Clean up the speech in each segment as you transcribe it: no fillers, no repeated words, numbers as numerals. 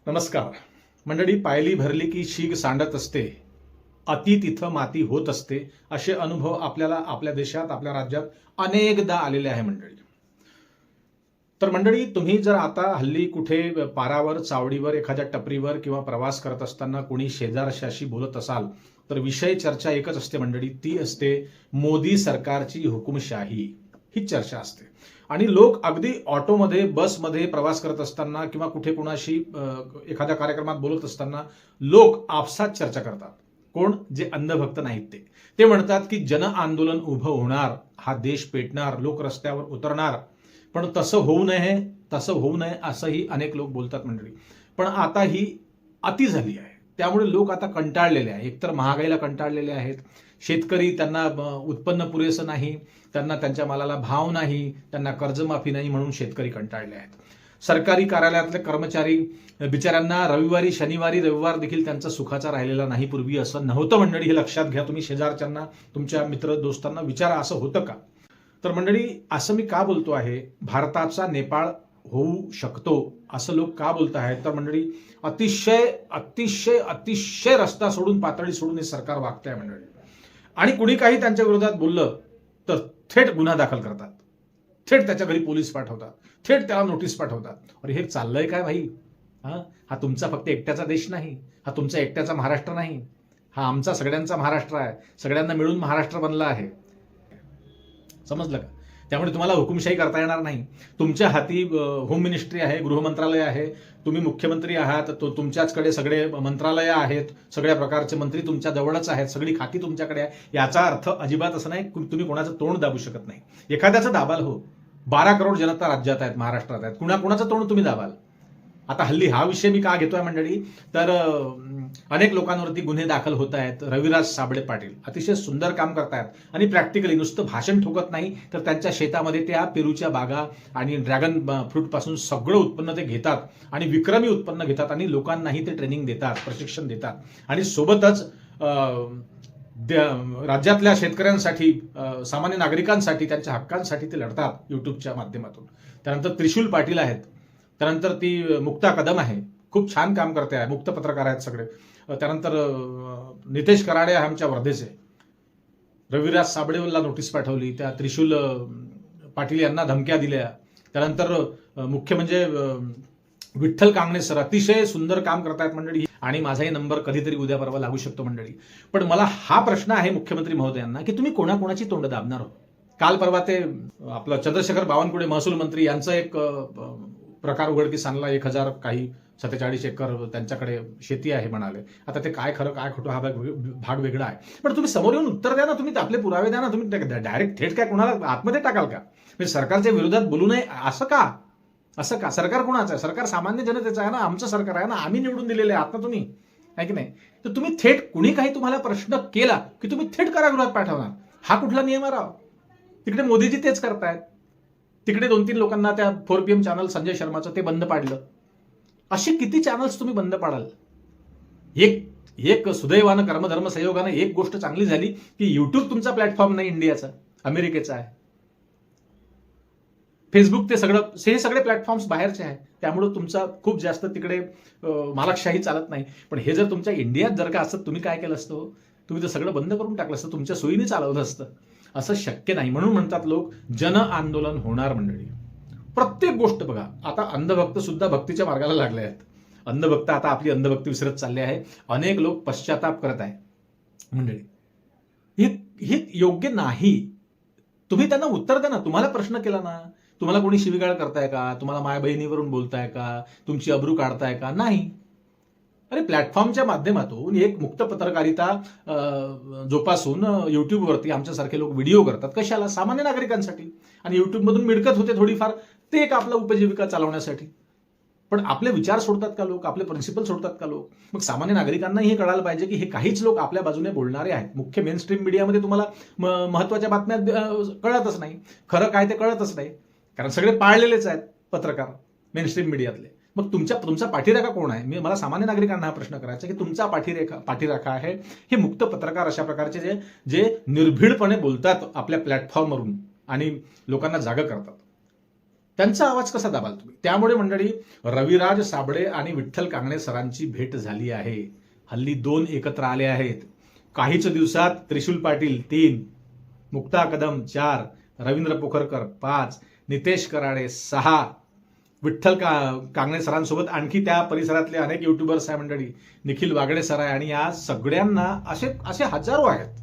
नमस्कार मंडळी. पायली भरली की शीग सांडत असते, अति तिथं माती होत असते, असे अनुभव आपल्याला आपल्या देशात आपल्या राज्यात अनेकदा आलेले आहे मंडळी. तर मंडळी, तुम्ही जर आता हल्ली कुठे पारावर चावडीवर एखाद्या टपरीवर किंवा प्रवास करत असताना कोणी शेजारशाशी बोलत असाल तर विषय चर्चा एकच असते मंडळी, ती असते मोदी सरकारची हुकुमशाही. ही चर्चा असते आणि लोक अगदी ऑटोमध्ये बसमध्ये प्रवास करत असताना किंवा कुठे कुणाशी एखाद्या कार्यक्रमात बोलत असताना लोक आपसात चर्चा करतात. कोण? जे अंधभक्त नाहीत ते म्हणतात की जन आंदोलन उभं होणार, हा देश पेटणार, लोक रस्त्यावर उतरणार. पण तसं होऊ नये असंही अनेक लोक बोलतात मंडळी. पण आता ही अति झाली आहे, त्यामुळे लोक आता कंटाळलेले आहे. एकतर महागाईला कंटाळलेले आहेत, शेतकरी त्यांना उत्पन्न पुरेसं नाही, त्यांना त्यांच्या मालाला भाव नाही, त्यांना कर्जमाफी नाही, म्हणून शेतकरी कंटाळले आहेत. सरकारी कार्यालयातले कर्मचारी बिचाऱ्यांना रविवारी शनिवारी रविवार देखील त्यांचा सुखाचा राहिलेला नाही. पूर्वी असं नव्हतं मंडळी, हे लक्षात घ्या. तुम्ही शेजारच्यांना, तुमच्या मित्र दोस्तांना विचारा, असं होतं का? तर मंडळी, असं मी का बोलतो आहे, भारताचा नेपाळ होऊ शकतो असं लोक का बोलत आहेत? तर मंडळी, अतिशय अतिशय अतिशय रस्ता सोडून, पातळी सोडून हे सरकार वागतंय मंडळी. आणि कुणी काही त्यांच्या विरोधात बोललं तर थेट गुन्हा दाखल करतात, थेट त्याच्या घरी पोलीस पाठवतात, थेट त्याला नोटीस पाठवतात. अरे हे चाललंय काय भाई? हा तुमचा फक्त एकट्याचा देश नाही, हा तुमचा एकट्याचा महाराष्ट्र नाही, हा आमचा सगळ्यांचा महाराष्ट्र आहे. सगळ्यांना मिळून महाराष्ट्र बनला आहे, समजलं का? त्यामुळे तुम्हाला हुकुमशाही करता येणार नाही. तुमच्या हाती होम मिनिस्ट्री आहे, गृह मंत्रालय आहे, तुम्ही मुख्यमंत्री आहात, तुमच्याचकडे सगळे मंत्रालय आहेत, सगळ्या प्रकारचे मंत्री तुमच्या जवळच आहेत, सगळी खाती तुमच्याकडे आहे. याचा अर्थ अजिबात असं नाही तुम्ही कोणाचं तोंड दाबू शकत नाही. एखाद्याचं दाबाल हो, 12 करोड जनता राज्यात आहेत, महाराष्ट्रात आहेत, कुणाचं तोंड तुम्ही दाबाल? आता हल्ली हा विषय मी का घेतोय मंडळी, तर अनेक लोकांवरती गुन्हे दाखल होत आहेत. रविराज साबळे पाटील अतिशय सुंदर काम करतायत आणि प्रॅक्टिकली नुसतं भाषण ठोकत नाही, तर त्यांच्या शेतामध्ये त्या पेरूच्या बागा आणि ड्रॅगन फ्रूट पासून सगळं उत्पन्न ते घेतात आणि विक्रमी उत्पन्न घेतात आणि लोकांनाही ते ट्रेनिंग देतात, प्रशिक्षण देतात. आणि सोबतच राज्यातल्या शेतकऱ्यांसाठी, सामान्य नागरिकांसाठी, त्यांच्या हक्कांसाठी ते लढतात युट्यूबच्या माध्यमातून. त्यानंतर त्रिशूल पाटील आहेत, त्यानंतर ती मुक्ता कदम आहे, खूप छान काम करते आहे, मुक्त पत्रकार आहेत सगळे. त्यानंतर नितेश कराडे आहे आमच्या वर्धेचे. रविराज साबळेला नोटीस पाठवली, त्या त्रिशूल पाटील यांना धमक्या दिल्या. त्यानंतर मुख्य म्हणजे विठ्ठल कांगणे सर अतिशय सुंदर काम करतायत मंडळी. आणि माझाही नंबर कधीतरी उद्या परवा लागू शकतो मंडळी. पण मला हा प्रश्न आहे मुख्यमंत्री महोदयांना की तुम्ही कोणाकोणाची तोंड दाबणार हो? काल परवा ते आपलं चंद्रशेखर बावनकुळे महसूल मंत्री यांचं एक प्रकार उघडकीस आणला. 1047 एकर त्यांच्याकडे शेती आहे म्हणाले. आता ते काय खरं काय खोटं हा भाग वेगळा आहे. पण तुम्ही समोर येऊन उत्तर द्या ना, तुम्ही आपले पुरावे द्या ना. तुम्ही डायरेक्ट थेट काय कोणाला आतमध्ये टाकाल का? म्हणजे सरकारच्या विरोधात बोलू नये असं का? सरकार कोणाचं आहे? सरकार सामान्य जनतेचं आहे ना, आमचं सरकार आहे ना, आम्ही निवडून दिलेले आहात ना तुम्ही, आहे की नाही? तर तुम्ही थेट कुणी काही तुम्हाला प्रश्न केला की तुम्ही थेट कारागृहात पाठवणार, हा कुठला नियम आहे राव? तिकडे मोदीजी तेच करतायत. तिकडे 2-3 लोकांना त्या 4 PM चॅनल संजय शर्माचं ते बंद पाडलं. असे किती चॅनल्स तुम्ही बंद पाडाल? एक सुदैवानं कर्मधर्म संयोगानं एक गोष्ट चांगली झाली की युट्यूब तुमचा प्लॅटफॉर्म नाही इंडियाचा, अमेरिकेचा आहे. फेसबुक हे सगळे प्लॅटफॉर्म्स बाहेरचे आहेत, त्यामुळे तुमचा खूप जास्त तिकडे मालकशाही चालत नाही. पण हे जर तुमच्या इंडियात जर का असतं, तुम्ही काय केलं असतं? तुम्ही तर सगळं बंद करून टाकलं असतं, तुमच्या सोयीने चालवलं असतं. असं शक्य नाही. म्हणून म्हणतात लोक जन आंदोलन होणार मंडळी. प्रत्येक गोष्ट बघा, आता अंधभक्त सुद्धा भक्तीच्या मार्गाला लागले आहेत. अंधभक्त आता आपली अंधभक्ती विसरत चालले आहे. अनेक लोक पश्चाताप करत आहे मंडळी. हे योग्य नाही. तुम्ही त्यांना उत्तर द्या ना. तुम्हाला प्रश्न केला ना, तुम्हाला कोणी शिवीगाळ करताय का? तुम्हाला माय बहिणीवरून बोलताय का? तुमची अब्रू काढताय का? नाही. अरे प्लॅटफॉर्मच्या माध्यमातून एक मुक्त पत्रकारिता जोपासून युट्यूबवरती आमच्यासारखे लोक व्हिडिओ करतात. कशाला? सामान्य नागरिकांसाठी. आणि युट्यूबमधून मिळकत होते थोडीफार, ते एक आपला उपजीविका चालवण्यासाठी. पण आपले विचार सोडतात का लोक? आपले प्रिन्सिपल सोडतात का लोक? मग सामान्य नागरिकांनाही हे कळायला पाहिजे की हे काहीच लोक आपल्या बाजूने बोलणारे आहेत. मुख्य मेन स्ट्रीम मीडियामध्ये तुम्हाला महत्वाच्या बातम्या कळतच नाही, खरं काय ते कळतच नाही, कारण सगळे पाळलेलेच आहेत पत्रकार मेन स्ट्रीम मीडियातले. मग तुमचा पाठीराखा कोण आहे? मला सामान्य नागरिकांना हा प्रश्न करायचा की तुमचा पाठीराखा आहे हे मुक्त पत्रकार, अशा प्रकारचे जे निर्भीडपणे बोलतात आपल्या प्लॅटफॉर्मवरून आणि लोकांना जागा करतात. त्यांचा आवाज कसा दाबाल तुम्ही? त्यामुळे मंडळी, रविराज साबळे आणि विठ्ठल कांगणे सरांची भेट झाली आहे. हल्ली 2 एकत्र आले आहेत. काहीच दिवसात त्रिशूल पाटील 3, मुक्ता कदम 4, रवींद्र पोखरकर 5, नितेश कराडे 6, विठ्ठल कांगणे सरांसोबत आणखी त्या परिसरातले अनेक युट्यूबर्स आहे मंडळी, निखिल वागडे सर आहे, आणि या सगळ्यांना असे हजारो आहेत.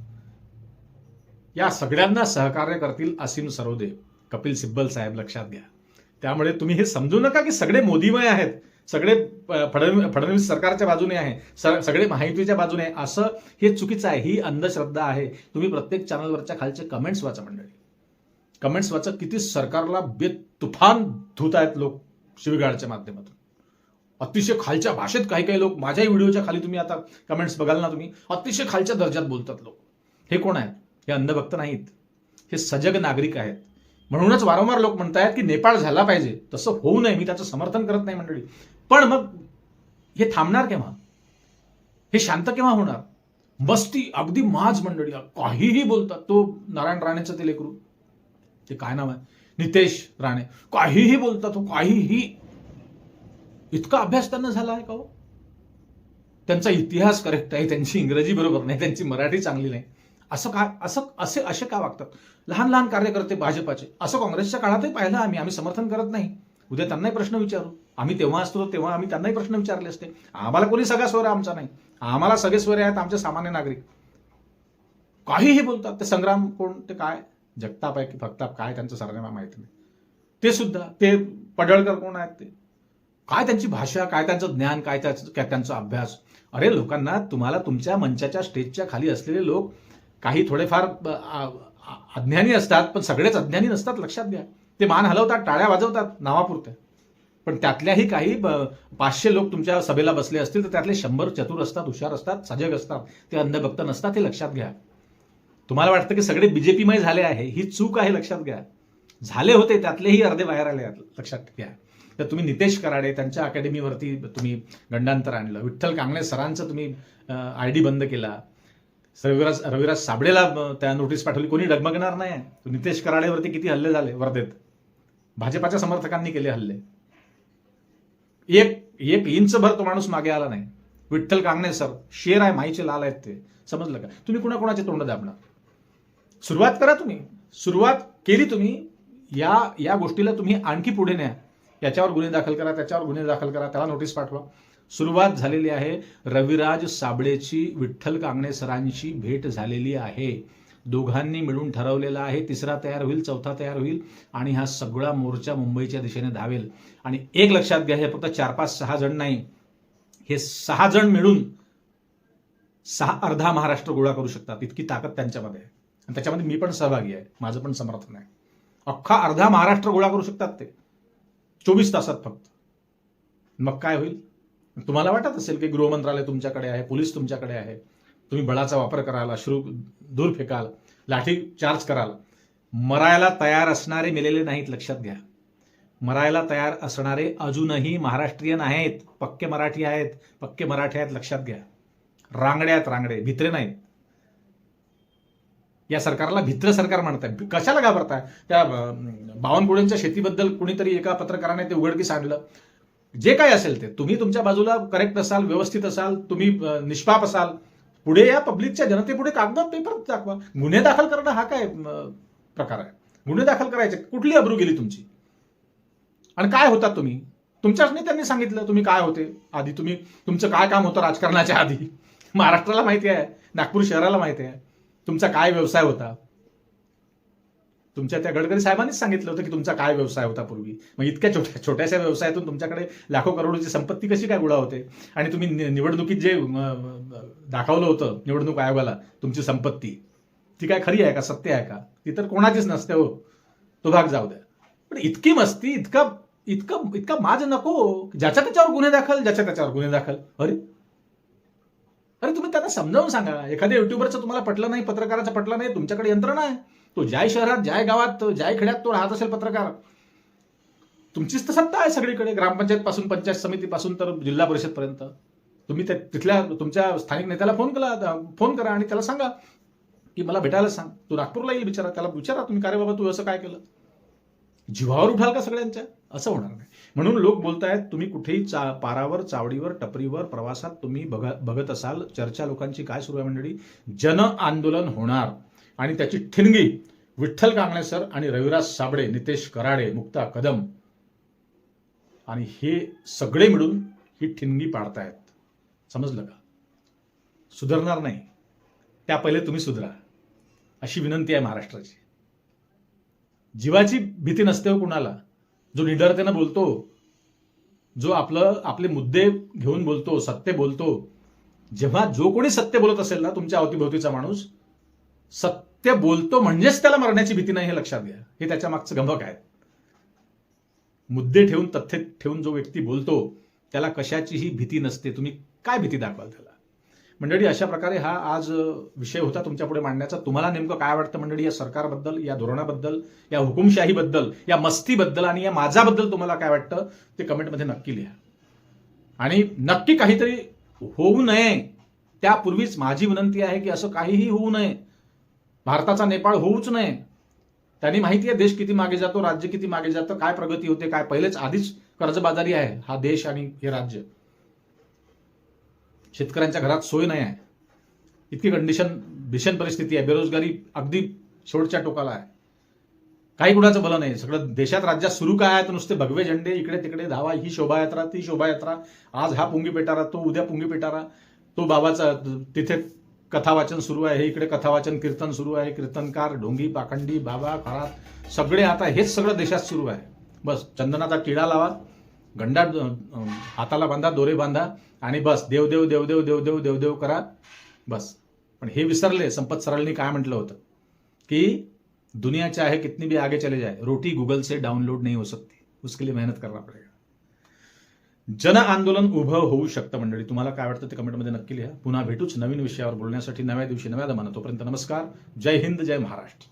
या सगळ्यांना सहकार्य करतील असीम सरोदे, कपिल सिब्बल साहेब, लक्षात घ्या. त्यामुळे तुम्ही हे समजू नका की सगळे मोदीमय आहेत, सगळे फडणवीस सरकारच्या बाजूने आहे, सगळे महायुतीच्या बाजूने आहे, असं हे चुकीचं आहे. ही अंधश्रद्धा आहे. तुम्ही प्रत्येक चॅनलवरच्या खालचे कमेंट्स वाचा मंडळी, कमेंट्स वाचा. किती सरकारला बेतुफान धुत आहेत लोक शिवीगाळच्या माध्यमातून. अतिशय खालच्या भाषेत काही लोक, माझ्याही व्हिडिओच्या खाली तुम्ही आता कमेंट्स बघाल ना तुम्ही, अतिशय खालच्या दर्जात बोलतात लोक. हे कोण आहेत? हे अंधभक्त नाहीत, हे सजग नागरिक आहेत. म्हणूनच वारंवार लोक म्हणतायत की नेपाळ झाला पाहिजे. तसं होऊ नये, मी त्याचं समर्थन करत नाही मंडळी. पण मग हे थांबणार केव्हा? हे शांत केव्हा होणार? मस्ती अगदी माज मंडळी, काहीही बोलतात. तो नारायण राणेचं ते लेकरू, ते काय नाव आहे, नितेश राणे, काहीही बोलतात तो, काहीही. इतका अभ्यास त्यांना झाला आहे का हो? त्यांचा इतिहास करेक्ट आहे, त्यांची इंग्रजी बरोबर नाही, त्यांची मराठी चांगली नाही. असं का, असे का वागतात? लहान लहान कार्यकर्ते भाजपाचे, असं काँग्रेसच्या काळातही पाहिलं आम्ही समर्थन करत नाही. उद्या त्यांनाही प्रश्न विचारू. आम्ही तेव्हा असतो तेव्हा आम्ही त्यांनाही प्रश्न विचारले असते. आम्हाला कोणी सगळा स्वर आमचा नाही, आम्हाला सगळे स्वर आहेत आमचे सामान्य नागरिक. काहीही बोलतात. ते संग्राम कोण, ते काय जगताप आहे की फक्ताप, काय त्यांचं सरनेम माहिती नाही. ते सुद्धा, ते पडळकर कोण आहेत, ते काय त्यांची भाषा, काय त्यांचं ज्ञान, काय त्यांचा अभ्यास. अरे लोकांना, तुम्हाला तुमच्या मंचाच्या स्टेजच्या खाली असलेले लोक काही थोडेफार अज्ञानी असतात, पण सगळेच अज्ञानी नसतात, लक्षात घ्या. ते मान हलवतात, टाळ्या वाजवतात नावापुरते. पण त्यातल्याही काही 500 लोक तुमच्या सभेला बसले असतील तर त्यातले 100 चतुर असतात, हुशार असतात, सजग असतात. ते अंधभक्त नसतात, हे लक्षात घ्या. तुम्हाला वाटतं की सगळे बीजेपीमय झाले आहे, ही चूक आहे, लक्षात घ्या. झाले होते, त्यातलेही अर्धे बाहेर आले, लक्षात घ्या. तर तुम्ही नितेश कराडे त्यांच्या अकॅडमीवरती तुम्ही गंडांतर आणलं, विठ्ठल कांगणे सरांचं तुम्ही ID बंद केला, रविराज साबळेला त्या नोटीस पाठवली, कोणी डगमगणार नाही. नितेश कराडेवरती किती हल्ले झाले वर्धेत, भाजपाच्या समर्थकांनी केले हल्ले. एक इंचभर तो माणूस मागे आला नाही. विठ्ठल कांगणे सर शेर आहे, माईचे लाल आहेत, ते समजलं का? तुम्ही कुणाकोणाचे तोंड दाबणार? सुरुवात करा तुम्ही, सुरुवात केली तुम्ही. या गोष्टीला तुम्ही आणखी पुढे न्या. याच्यावर गुन्हे दाखल करा, त्याच्यावर गुन्हे दाखल करा, त्याला नोटीस पाठवा. सुरुवात झालेली आहे. रविराज साबळेची विठ्ठल कांगणे सरांशी भेट झालेली आहे. दोघांनी मिळून ठरवलेलं आहे, 3रा तयार होईल, 4था तयार होईल, आणि हा सगळा मोर्चा मुंबईच्या दिशेने धावेल. आणि एक लक्षात घ्या, हे फक्त 4, 5, 6 जण नाही, हे 6 जण मिळून 6 अर्धा महाराष्ट्र गोळा करू शकतात. इतकी ताकद त्यांच्यामध्ये आहे, आणि त्याच्यामध्ये मी पण सहभागी आहे, माझं पण समर्थन आहे. अख्खा अर्धा महाराष्ट्र गोळा करू शकतात ते 24 तासात फक्त. मग काय होईल? तुम्हाला वाटत असेल की गृह मंत्रालय तुमच्याकडे आहे, पोलीस तुमच्याकडे आहे, तुम्ही बळाचा वापर कराल, अश्रू दूर फेकाल, लाठी चार्ज कराल. मरायला तयार असणारे मेलेले नाहीत, लक्षात घ्या. मरायला तयार असणारे अजूनही महाराष्ट्रीयन आहेत, पक्के मराठी आहेत, पक्के मराठी आहेत, लक्षात घ्या. रांगडे आहेत, रांगडे, भित्रे नाहीत. या सरकारला भित्र सरकार म्हणताय. कशाला घाबरताय? त्या बावनकुळेंच्या शेतीबद्दल कुणीतरी एका पत्रकाराने ते उघडकीस आणलं. जे काय असेल ते, तुम्ही तुमच्या बाजूला करेक्ट असाल, व्यवस्थित असाल, तुम्ही निष्पाप असाल, पुढे या पब्लिकच्या जनतेपुढे कागदात पेपर दाखवा. गुन्हे दाखल करणं हा काय प्रकार आहे? गुन्हे दाखल करायचे, कुठली अब्रू गेली तुमची? आणि काय होता तुम्ही? तुमच्याच नेत्यांनी सांगितलं तुम्ही काय होते आधी, तुमचं काय काम होतं राजकारणाच्या आधी. महाराष्ट्राला माहिती आहे, नागपूर शहराला माहिती आहे तुमचा काय व्यवसाय होता. तुमच्या त्या गडकरी साहेबांनीच सांगितलं होतं की तुमचा काय व्यवसाय होता पूर्वी. मग इतक्या छोट्याशा व्यवसायातून तुमच्याकडे लाखो करोडची संपत्ती कशी काय गोळा होते? आणि तुम्ही निवडणुकीत जे दाखवलं होतं निवडणूक आयोगाला तुमची संपत्ती, ती काय खरी आहे का, सत्य आहे का? ती तर कोणाचीच नसते हो, तो भाग जाऊ द्या. पण इतकी मस्ती, इतका माज नको. ज्याच्या त्याच्यावर गुन्हे दाखल, ज्याच्या त्याच्यावर गुन्हे दाखल. अरे तुम्ही त्यांना समजावून सांगा. एखाद्या युट्यूबरचं तुम्हाला पटलं नाही, पत्रकाराचं पटलं नाही, तुमच्याकडे यंत्रणा आहे. तो ज्या शहरात, ज्या गावात, ज्या खेड्यात तो राहत असेल पत्रकार, तुमचीच तर सत्ता आहे सगळीकडे, ग्रामपंचायत पासून, पंचायत समितीपासून तर जिल्हा परिषद पर्यंत. तुम्ही तिथल्या तुमच्या स्थानिक नेत्याला फोन करा आणि त्याला सांगा की मला भेटायला सांग. तो नागपूरला येईल, त्याला विचारा तुम्ही, का रे बाबा तू असं काय केलं? जीवावर उठाल का सगळ्यांच्या? असं होणार नाही. म्हणून लोक बोलतायत, तुम्ही कुठेही पारावर, चावडीवर, टपरीवर, प्रवासात तुम्ही बघत असाल चर्चा लोकांची काय सुरू आहे मंडळी, जन आंदोलन होणार आणि त्याची ठिणगी विठ्ठल कांगणे सर आणि रविराज साबळे, नितेश कराडे, मुक्ता कदम आणि हे सगळे मिळून ही ठिणगी पाडतायत. समजलं का? सुधारणार नाही, त्या पहिले तुम्ही सुधरा अशी विनंती आहे महाराष्ट्राची. जीवाची भीती नसते हो कुणाला. जो निडरतेनं बोलतो, जो आपले मुद्दे घेऊन बोलतो, सत्य बोलतो, जेव्हा जो कोणी सत्य बोलत असेल ना तुमच्या अवतीभोवतीचा माणूस, सत्य बोलतो म्हणजेच त्याला मरण्याची भीती नाही, हे लक्षात घ्या. हे त्याच्या मागचं गंभक आहे. मुद्दे ठेवून, तथ्य ठेवून जो व्यक्ती बोलतो त्याला कशाचीही भीती नसते. तुम्ही काय भीती दाखवाल त्याला? मंडळी, अशा प्रकारे हा आज विषय होता तुमच्या पुढे मांडण्याचा. तुम्हाला नेमकं काय वाटतं मंडळी या सरकारबद्दल, या धोरणाबद्दल, या हुकुमशाहीबद्दल, या मस्तीबद्दल आणि या माझाबद्दल तुम्हाला काय वाटतं ते कमेंटमध्ये नक्की लिहा. आणि नक्की काहीतरी होऊ नये त्यापूर्वीच माझी विनंती आहे की असं काहीही होऊ नये. भारताचा नेपाळ होऊच नये. त्यांनी माहिती आहे देश किती मागे जातो, राज्य किती मागे जातं, काय प्रगती होते, काय पहिलेच आधीच कर्जबाजारी आहे हा देश आणि हे राज्य. शेतकऱ्यांच्या घरात सोय नाही आहे, इतकी कंडिशन, भीषण परिस्थिती आहे, बेरोजगारी अगदी शेवटच्या टोकाला आहे. काही कुणाचं भलं नाही. सगळं देशात, राज्यात सुरू काय आहे तर नुसते भगवे झेंडे, इकडे तिकडे धावा, ही शोभायात्रा, ती शोभायात्रा, आज हा पुंगी पेटारा, तो उद्या पुंगी पेटारा, तो बाबाचा तिथे कथा वाचन सुरू आहे, हे इकडे कथा वाचन कीर्तन सुरू आहे, कीर्तनकार, ढोंगी, पाखंडी, बाबा, खरात सगळे आता हेच सगळं देशात सुरू आहे. बस चंदनाचा टिळा लावा, गंडा हाताला बांधा, दोरे बांधा आणि बस देवदेव देवदेव देवदेव देवदेव करा बस. पण हे विसरले. संपत सरळनी काय म्हटलं होतं की दुनिया चाहे कितनी भी आगे चले जाए, रोटी गूगल से डाउनलोड नहीं हो सकती, उसके लिए मेहनत करना पड़ेगा. जन आंदोलन उभं होऊ शकतं मंडळी. तुम्हाला काय वाटतं ते कमेंटमध्ये नक्की लिहा. पुन्हा भेटूच नवीन विषयावर बोलण्यासाठी नव्या दिवशी नव्या दमानं. तोपर्यंत नमस्कार. जय हिंद, जय महाराष्ट्र.